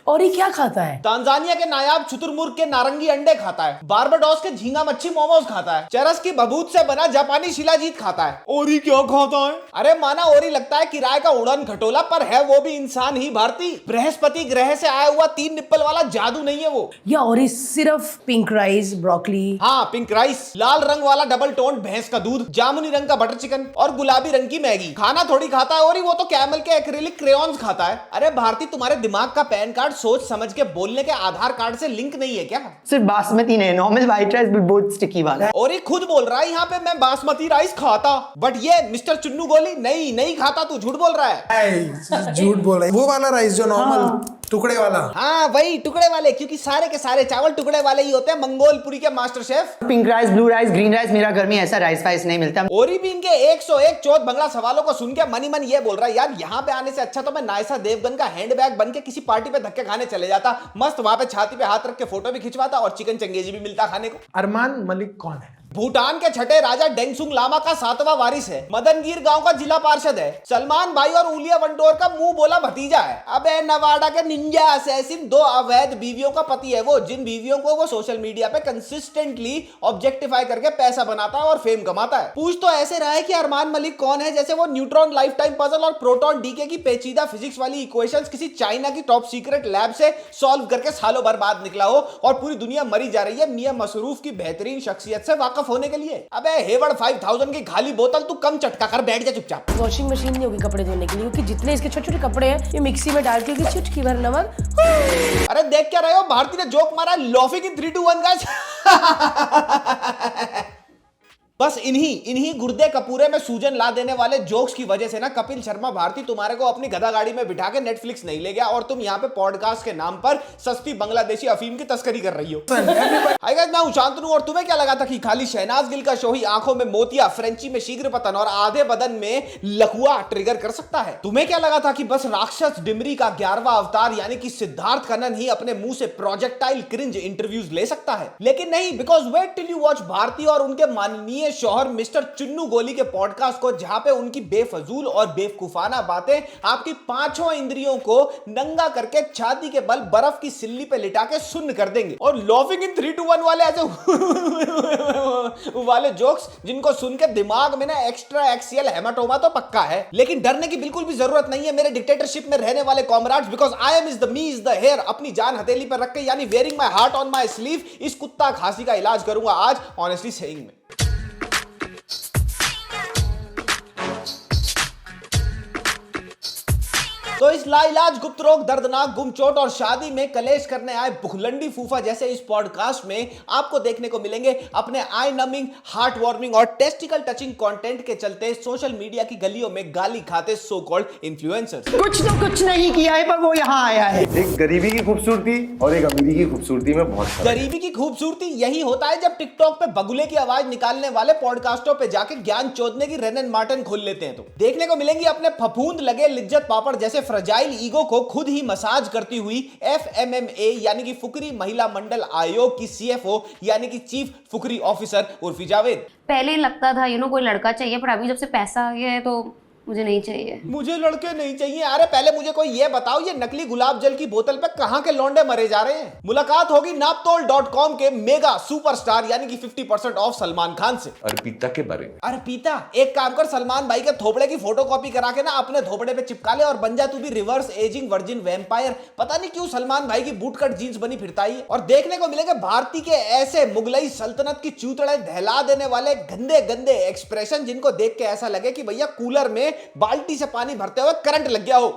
और ये क्या खाता है? तांजानिया के नायाब शुतुरमुर्ग के नारंगी अंडे खाता है। बारबाडोस के झींगा मच्छी मोमोज खाता है। चरस की बबूत से बना जापानी शिलाजीत खाता है। ओरी क्या खाता है? अरे माना ओरी लगता है किराए का उड़न खटोला, पर है वो भी इंसान ही भारती। बृहस्पति ग्रह से आया हुआ 3 निप्पल वाला जादू नहीं है वो। या और ये सिर्फ पिंक राइस, ब्रोकली। हाँ, पिंक राइस, लाल रंग वाला डबल टोन भैंस का दूध, जामुनी रंग का बटर चिकन और गुलाबी रंग की मैगी। खाना थोड़ी खाता है और वो तो कैमल के एक्रिलिक क्रेयॉन्स खाता है। अरे भारती, तुम्हारे दिमाग का पैन कार्ड सोच समझ के बोलने के आधार कार्ड से लिंक नहीं है क्या? सिर्फ बासमती नहीं, नॉर्मल व्हाइट राइस भी बहुत स्टिकी वाला है। और ये खुद बोल रहा है यहाँ पे मैं बासमती राइस खाता, बट ये मिस्टर चुन्नू गोली नहीं खाता, तू झूठ बोल रहा है। झूठ बोल रहा है। वो वाला राइस जो नॉर्मल टुकड़े वाला। हाँ वही टुकड़े वाले, क्योंकि सारे के सारे चावल टुकड़े वाले ही होते हैं। मंगोलपुरी के master chef. Pink rice, blue rice, green rice, मेरा घर में ऐसा राइस वाइस नहीं मिलता। ओरी भी इनके 101 चौथ बंगला सवालों को सुन के मनी मन ये बोल रहा है, यार यहाँ पे आने से अच्छा तो मैं नायसा देवगन का हैंडबैग बन के किसी पार्टी पे धक्के खाने चले जाता। मस्त वहां पे छाती पे हाथ रख के फोटो भी खिंचवाता और चिकन चंगेजी भी मिलता खाने को। अरमान मलिक कौन है? भूटान के छठे राजा डेंगसुंग लामा का 7वां वारिस है। मदनगीर गांव का जिला पार्षद है। सलमान भाई और उलिया वंडोर का मुंह बोला भतीजा है। अबे नवाडा के निंजा असैसिन 2 अवैध बीवियों का पति है वो, जिन बीवियों को वो सोशल मीडिया पे कंसिस्टेंटली ऑब्जेक्टिफाई करके पैसा बनाता है और फेम कमाता है। पूछ तो ऐसे रहा है कि अरमान मलिक कौन है जैसे वो न्यूट्रॉन लाइफ टाइम पजल और प्रोटॉन डीके की पेचीदा फिजिक्स वाली इक्वेशंस किसी चाइना की टॉप सीक्रेट लैब से सॉल्व करके सालों भर बाद निकला हो और पूरी दुनिया मरी जा रही है मियां मसरूफ की बेहतरीन शख्सियत से वाकफ होने के लिए। अबे हेवर्ड 5000 की खाली बोतल तू कम चटका कर बैठ जा चुपचाप। वॉशिंग मशीन नहीं होगी कपड़े धोने के लिए, क्योंकि जितने इसके छोटे छोटे कपड़े हैं ये मिक्सी में डाल के चुटकी भर नमक। अरे देख क्या रहे हो, भारती ने जोक मारा लॉफिंग इन 3 2 1 गाइस। बस इन्हीं गुर्दे कपूरे में सूजन ला देने वाले जोक्स की वजह से ना कपिल शर्मा भारती तुम्हारे को अपनी गधा गाड़ी में बिठा के नेटफ्लिक्स नहीं ले गया और तुम यहाँ पे पॉडकास्ट के नाम पर सस्ती बांग्लादेशी अफीम की तस्करी कर रही हो। हाय गाइस, मैं हूं शांतनु और तुम्हें क्या लगा था कि खाली शहनाज गिल का शो ही आंखों में मोतिया, फ्रेंची में शीघ्र पतन और आधे बदन में लकुआ ट्रिगर कर सकता है? तुम्हें क्या लगा था कि बस राक्षस डिमरी का 11वां अवतार यानी कि सिद्धार्थ कन्नन ही अपने मुंह से प्रोजेक्टाइल क्रिंज इंटरव्यूज ले सकता है? लेकिन नहीं, because wait till you watch Bharti और उनके माननीय शौहर मिस्टर चुन्नू गोली के पॉडकास्ट को, जहां पे उनकी बेफजूल और बेवकूफाना बातें आपकी 5 इंद्रियों को नंगा करके छाती के बल बर्फ की सिल्ली पे लिटा के सुन्न कर देंगे। और लॉफिंग इन 3 2 1 वाले ऐसे वाले जोक्स जिनको सुन के दिमाग में ना एक्स्ट्रा एक्सियल हेमाटोमा तो पक्का है, लेकिन डरने की बिल्कुल भी जरूरत नहीं है मेरे डिक्टेटरशिप में रहने वाले comrades, because I am is the me is the heir. अपनी जान हथेली पर रख के यानी wearing my heart on my sleeve इस कुत्ता खांसी का इलाज करूंगा आज ऑनेस्टली सेइंग में। तो इस लाइलाज गुप्त रोग, दर्दनाक गुमचोट और शादी में कलेश करने आए बुखलंडी फूफा जैसे इस पॉडकास्ट में आपको देखने को मिलेंगे अपने आई नमिंग, हार्ट वार्मिंग और टेस्टिकल टचिंग कंटेंट के चलते सोशल मीडिया की गलियों में गाली खाते सो कॉल्ड इन्फ्लुएंसर्स। कुछ तो कुछ नहीं किया है पर वो यहाँ आया है। एक गरीबी की खूबसूरती और एक अमीरी की खूबसूरती में बहुत फर्क है। गरीबी की खूबसूरती यही होता है जब टिकटॉक पे बगुले की आवाज निकालने वाले पॉडकास्टों पे जाके ज्ञान चोदने की रेनन मार्टिन खोल लेते हैं। तो देखने को मिलेंगी अपने फफूंद लगे लिज्जत पापड़ जैसे फ्रजाइल ईगो को खुद ही मसाज करती हुई FMMA यानी कि फुकरी महिला मंडल आयोग की CFO यानी कि चीफ फुकरी ऑफिसर उर्फी जावेद। पहले लगता था कोई लड़का चाहिए, पर अभी जब से पैसा आ गया है तो मुझे नहीं चाहिए। मुझे लड़के नहीं चाहिए। अरे पहले मुझे कोई ये बताओ, ये नकली गुलाब जल की बोतल पे कहां के लौंडे मरे जा रहे हैं? मुलाकात होगी नापतोल.com के मेगा सुपरस्टार यानी कि 50% ऑफ सलमान खान से। अर्पिता के बारे में। अर्पिता, एक काम कर, सलमान भाई के थोपड़े की फोटोकॉपी करा के ना अपने थोपड़े पे चिपका ले और बन जा तू भी रिवर्स एजिंग वर्जिन वैम्पायर। पता नहीं क्यों सलमान भाई की बूटकट जींस बनी फिरता ही। और देखने को मिलेगा भारती के ऐसे मुगलई सल्तनत की चूतड़े दहला देने वाले गंदे गंदे एक्सप्रेशन जिनको देख के ऐसा लगे कि भैया कूलर में बाल्टी से पानी भरते हुए करंट लग गया हो।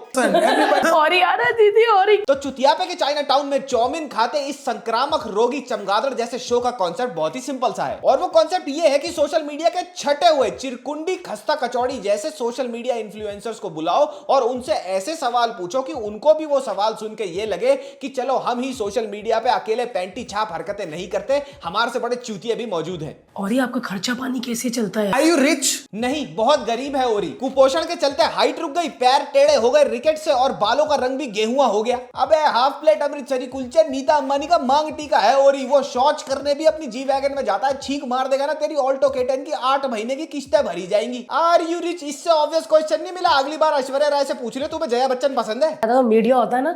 और यार दीदी और तो चुतियापे के चाइना टाउन में चाउमीन खाते इस संक्रामक रोगी चमगादड़ जैसे शो का कॉन्सेप्ट बहुत ही सिंपल सा है और वो कॉन्सेप्ट ये है कि सोशल मीडिया के छटे हुए चिरकुंडी खस्ता कचौड़ी जैसे सोशल मीडिया इन्फ्लुएंसर्स को बुलाओ और उनसे ऐसे सवाल पूछो कि उनको भी वो सवाल सुन के ये लगे कि चलो हम ही सोशल मीडिया पे अकेले पैंटी छाप हरकतें नहीं करते, हमारे से बड़े चूतिए भी मौजूद हैं। और ये आपका खर्चा पानी कैसे चलता है? Are you rich? नहीं, बहुत गरीब है ओरी। कुपोषण के चलते हाइट रुक गई, पैर टेढ़े हो गए रिकेट से और बालों का रंग भी गेहुआ हो गया। अबे हाफ प्लेट अमृतसरी कुलचे नीता अंबानी का मांग टीका है ओरी। वो शौच करने भी अपनी जी वैगन में जाता है, छींक मार देगा ना तेरी ऑल्टो केटन की 8 महीने की किस्तें भरी जाएंगी। Are you rich? इससे ऑब्वियस क्वेश्चन नहीं मिला। अगली बार ऐश्वर्या राय से पूछ ले तुम्हें जया बच्चन पसंद है? मीडिया होता है ना,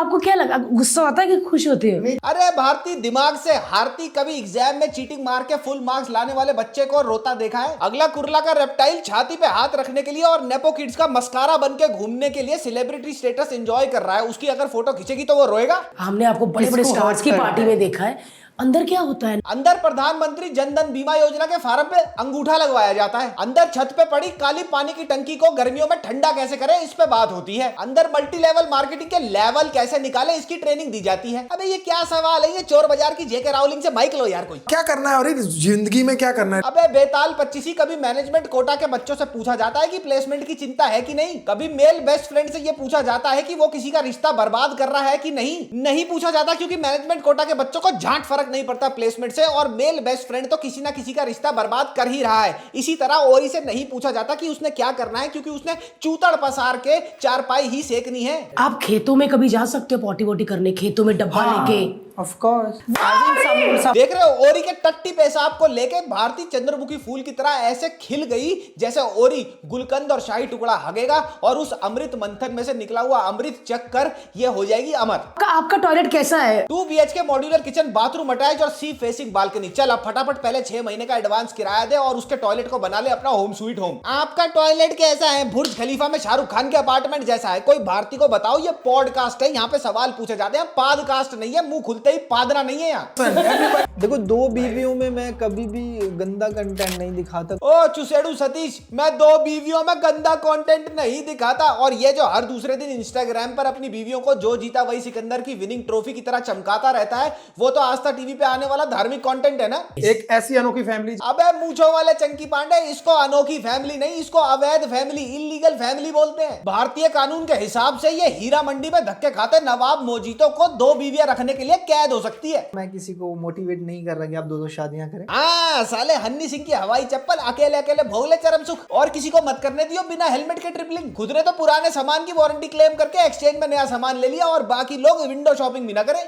आपको क्या लगा, गुस्सा आता है कि खुश होते हैं? अरे भारती, दिमाग से हारती कभी एग्जाम में चीटिंग मार के फुल मार्क्स लाने वाले बच्चे को रोता देखा है? अगला कुर्ला का रेप्टाइल छाती पे हाथ रखने के लिए और नेपो किड्स का मस्कारा बन के घूमने के लिए सेलिब्रिटी स्टेटस एंजॉय कर रहा है, उसकी अगर फोटो खींचेगी तो वो रोएगा? हमने आपको बड़े बड़े स्टार्स की पार्टी में देखा है, अंदर क्या होता है? अंदर प्रधानमंत्री जनधन बीमा योजना के फार्म पे अंगूठा लगवाया जाता है। अंदर छत पे पड़ी काली पानी की टंकी को गर्मियों में ठंडा कैसे करें, इस पे बात होती है। अंदर मल्टी लेवल मार्केटिंग के लेवल कैसे निकाले, इसकी ट्रेनिंग दी जाती है। अबे ये क्या सवाल है, ये चोर बाजार की जेके रावलिंग से माइक लो यार कोई। क्या करना है और जिंदगी में क्या करना है? अबे बेताल 25 कभी मैनेजमेंट कोटा के बच्चों से पूछा जाता है कि प्लेसमेंट की चिंता है कि नहीं? कभी मेल बेस्ट फ्रेंड से ये पूछा जाता है कि वो किसी का रिश्ता बर्बाद कर रहा है कि नहीं पूछा जाता, क्योंकि मैनेजमेंट कोटा के बच्चों को झांट फर्क नहीं पड़ता प्लेसमेंट से, और मेल बेस्ट फ्रेंड तो किसी ना किसी का रिश्ता बर्बाद कर ही रहा है। इसी तरह ओरी से नहीं पूछा जाता कि उसने क्या करना है, क्योंकि उसने चूतड़ पसार के चारपाई ही सेकनी है। आप खेतों में कभी जा सकते हो पॉटी वोटी करने, खेतों में डब्बा लेके? Of course. देख रहे हो, ओरी के टट्टी पेशाब को लेके भारतीय चंद्रमुखी फूल की तरह ऐसे खिल गई जैसे ओरी गुलकंद और शाही टुकड़ा हगेगा और उस अमृत मंथन में से निकला हुआ अमृत चख कर ये हो जाएगी अमर। आपका टॉयलेट कैसा है? 2 BHK modular kitchen, bathroom attach और सी फेसिंग बालकनी। चल अब फटाफट पहले 6 महीने का एडवांस किराया दे और उसके टॉयलेट को बना ले अपना होम स्वीट होम। आपका टॉयलेट कैसा है? बुर्ज खलीफा में शाहरुख खान के अपार्टमेंट जैसा है। कोई भारतीय को बताओ, ये पॉडकास्ट है, यहाँ पे सवाल पूछे जाते हैं, पॉडकास्ट नहीं है। मुंह खुलते ही पादरा नहीं है यहाँ। देखो 2 बीवियों में मैं कभी भी गंदा कंटेंट नहीं दिखाता। ओ चुसेड़ू सतीश, मैं 2 बीवियों में गंदा कंटेंट नहीं दिखाता। और ये जो हर दूसरे दिन इंस्टाग्राम पर अपनी बीवियों को जो जीता वही सिकंदर की विनिंग ट्रॉफी की तरह चमकाता रहता है, वो तो आस्था टीवी पे आने वाला धार्मिक कंटेंट है ना। एक ऐसी अनोखी फैमिली। अबे मूंछों वाले चंकी पांडे, इसको अनोखी फैमिली नहीं, इसको अवैध फैमिली, इलीगल फैमिली बोलते हैं। भारतीय कानून के हिसाब से ये हीरा मंडी में धक्के खाते नवाब मोजीतो को 2 बीवियां रखने के लिए कैद हो सकती है। मैं किसी को मोटिवेट नहीं कर रहा कि आप 2-2 शादियां करें। हाँ साले, हन्नी सिंह की हवाई चप्पल, अकेले अकेले भोगले चरम सुख, और किसी को मत करने दियो बिना हेलमेट के ट्रिपलिंग। खुद ने तो पुराने सामान की वारंटी क्लेम करके एक्सचेंज में नया सामान ले लिया और बाकी लोग विंडो शॉपिंग भी ना करें।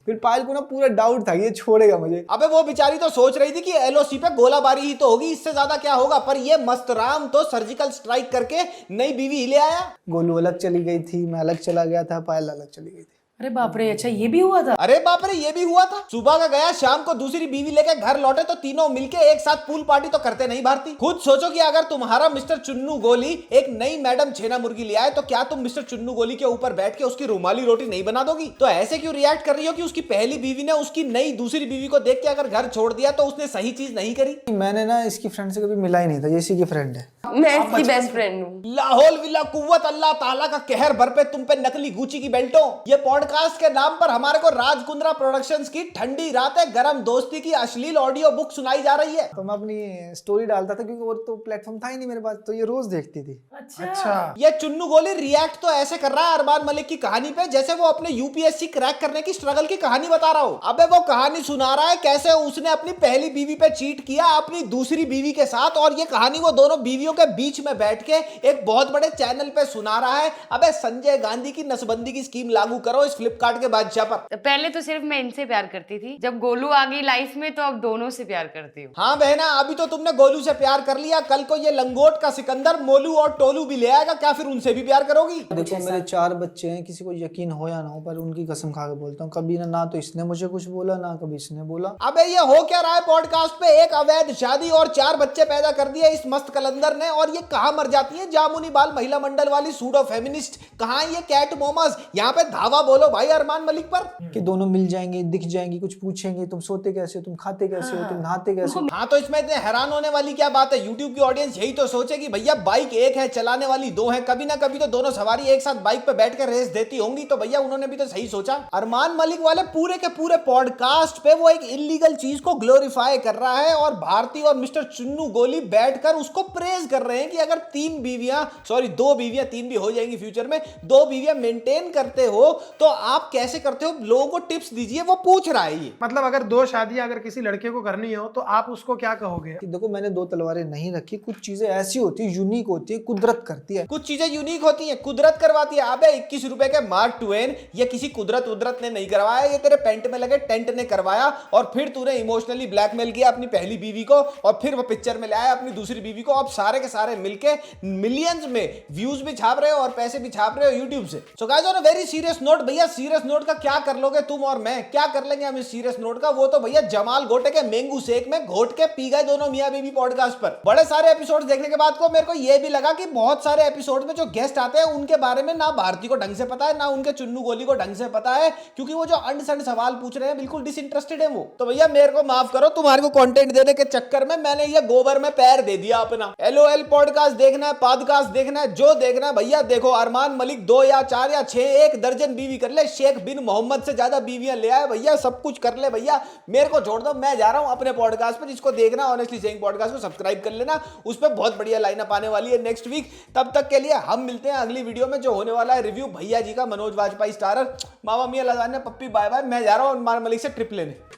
फिर पायल को ना पूरा डाउट था ये छोड़ेगा मुझे। अबे वो बेचारी तो सोच रही थी कि एलओसी पे गोलाबारी ही तो होगी, इससे ज्यादा क्या होगा, पर ये मस्त राम तो सर्जिकल स्ट्राइक करके नई बीवी ही ले आया। गोलू अलग चली गई थी, मैं अलग चला गया था, पायल अलग चली गई थी। अरे बाप रे, अच्छा ये भी हुआ था? अरे बाप रे, ये भी हुआ था। सुबह का गया, शाम को दूसरी बीवी लेके घर लौटे तो तीनों मिलके एक साथ पूल पार्टी तो करते नहीं भारती। खुद सोचो कि अगर तुम्हारा मिस्टर चुन्नू गोली एक नई मैडम छेना मुर्गी ले आए तो क्या तुम मिस्टर चुन्नू गोली के ऊपर बैठ के उसकी रुमाली रोटी नहीं बना दोगी? तो ऐसे क्यों रिएक्ट कर रही हो कि उसकी पहली बीवी ने उसकी नई दूसरी बीवी को देख के अगर घर छोड़ दिया तो उसने सही चीज नहीं करी? मैंने ना इसकी फ्रेंड से कभी मिला ही नहीं था, ये इसी की फ्रेंड है। मैं इसकी बेस्ट फ्रेंड हूँ। लाहौल विला कुव्वत, अल्लाह ताला का कहर भर पे तुम पे नकली गुची की बेल्टों। ये पॉडकास्ट के नाम पर हमारे को राज कुंद्रा प्रोडक्शंस की ठंडी रातें गरम दोस्ती की अश्लील ऑडियो बुक सुनाई जा रही है। तो मैं अपनी स्टोरी डालता था क्योंकि और तो प्लेटफॉर्म था ही नहीं मेरे पास, तो ये रोज देखती थी। अच्छा, ये चुन्नू गोली रिएक्ट तो ऐसे कर रहा है अरमान मलिक की कहानी पे जैसे वो अपने यूपीएससी क्रैक करने की स्ट्रगल की कहानी बता रहा हो। अबे वो कहानी सुना रहा है कैसे उसने अपनी पहली बीवी पे चीट किया अपनी दूसरी बीवी के साथ, और ये कहानी वो दोनों बीवियों के बीच में बैठ के एक बहुत बड़े चैनल पे सुना रहा है। अबे संजय गांधी की नसबंदी की स्कीम लागू करो इस फ्लिपकार्ट के बादशाह पर। पहले तो सिर्फ मैं इनसे प्यार करती थी, जब गोलू आ गई लाइफ में तो अब दोनों से प्यार करती हूँ। हाँ बहना, अभी तो तुमने गोलू से प्यार कर लिया, कल को ये लंगोट का सिकंदर मोलू और टोलू भी ले आएगा, क्या फिर उनसे भी प्यार करोगी? देखो मेरे 4 बच्चे हैं, किसी को यकीन हो या ना हो, पर उनकी कसम खा के बोलता हूँ कभी ना तो इसने मुझे कुछ बोला ना कभी इसने बोला। अबे ये हो क्या रहा है पॉडकास्ट पे? एक अवैध शादी और 4 बच्चे पैदा कर दिए इस मस्त कलंदर ने, और ये कहाँ मर जाती है जामुनी बाल महिला मंडल वाली सूडो फेमिनिस्ट, कहाँ ये कैट मोमस? यहाँ पे धावा बोलो भाई अरमान मलिक पर कि दोनों मिल जाएंगे, दिख जाएंगी, कुछ पूछेंगे तुम सोते कैसे हो, तुम खाते कैसे हो, तुम नहाते कैसे हो। हाँ तो इसमें इतने हैरान होने वाली क्या बात है? यूट्यूब की ऑडियंस यही तो सोचेगी भैया बाइक एक है, चलाने वाली 2 है, कभी ना कभी तो दोनों सवारी एक साथ बाइक पे बैठ कर रेस देती होंगी, तो भैया उन्होंने भी तो सही सोचा। अरमान मलिक वाले पूरे के पूरे पॉडकास्ट पे वो एक इलीगल चीज को ग्लोरीफाई कर रहा है, और भारती और मिस्टर चुन्नू गोली बैठकर उसको प्रेज कर रहे हैं कि अगर 2 बीवियां 3 भी हो जाएंगी फ्यूचर में, 2 बीवियां मेंटेन करते हो तो आप कैसे करते हो, लोगों को टिप्स दीजिए, वो पूछ रहा है ये। मतलब अगर 2 शादियां अगर किसी लड़के को करनी हो तो आप उसको क्या कहोगे? कि देखो मैंने 2 तलवारें नहीं रखी, कुछ चीजें ऐसी होती है, यूनिक होती है, कुदरत करती है। कुछ चीजें यूनिक होती हैं, कुदरत करवाती है। अबे 21 रुपए के मार्क ट्वेन ये किसी कुदरत उदरत ने नहीं करवाया, ये तेरे पेंट में लगे टेंट ने करवाया। और फिर तूने इमोशनली ब्लैकमेल किया अपनी पहली बीवी को, और फिर वो पिक्चर में लाया अपनी दूसरी बीवी को। अब सारे के सारे मिलके मिलियंस में व्यूज भी छाप रहे हो और पैसे भी छाप रहे हो यूट्यूब से। So guys on a very serious note, भैया सीरियस नोट का क्या कर लोगे तुम और मैं, क्या कर लेंगे हम इस सीरियस नोट का? वो तो भैया जमाल गोटे के मैंगो शेक में घोट के पी गए दोनों मियां बीवी पॉडकास्ट पर। बड़े सारे एपिसोड देखने के बाद को मेरे को ये भी लगा कि बहुत सारे एपिसोड में जो गेस्ट आते हैं उनके बारे में ना भारती को ढंग से पता है, ना उनके चुन्नू गोली को ढंग से पता है, क्योंकि वो जो अनसंड सवाल पूछ रहे हैं बिल्कुल डिसइंटरेस्टेड है वो। तो भैया मेरे को माफ करो, तुम्हारे को कंटेंट देने के चक्कर में मैंने ये गोबर में पैर दे दिया अपना। LOL पॉडकास्ट देखना है, पॉडकास्ट देखना है, जो देखना है भैया देखो। अरमान मलिक 2 या 4 या 6 1 दर्जन बीवी कर ले, शेख बिन मोहम्मद से ज्यादा बीवियां ले आए भैया, सब कुछ कर ले भैया। मेरे को छोड़ दो, मैं जा रहा हूं अपने पॉडकास्ट पे। जिसको देखना ऑनेस्टली सेइंग पॉडकास्ट को सब्सक्राइब कर लेना, उस पर बहुत बढ़िया लाइनअप आने वाली है नेक्स्ट वीक। तब तक के लिए हम मिलते हैं अगली वीडियो में, जो होने वाला है रिव्यू भैया जी का, मनोज वाजपेयी स्टारर। मामा मियां लजाने पप्पी बाय बाय, मैं जा रहा हूं अरमान मलिक से ट्रिप लेने।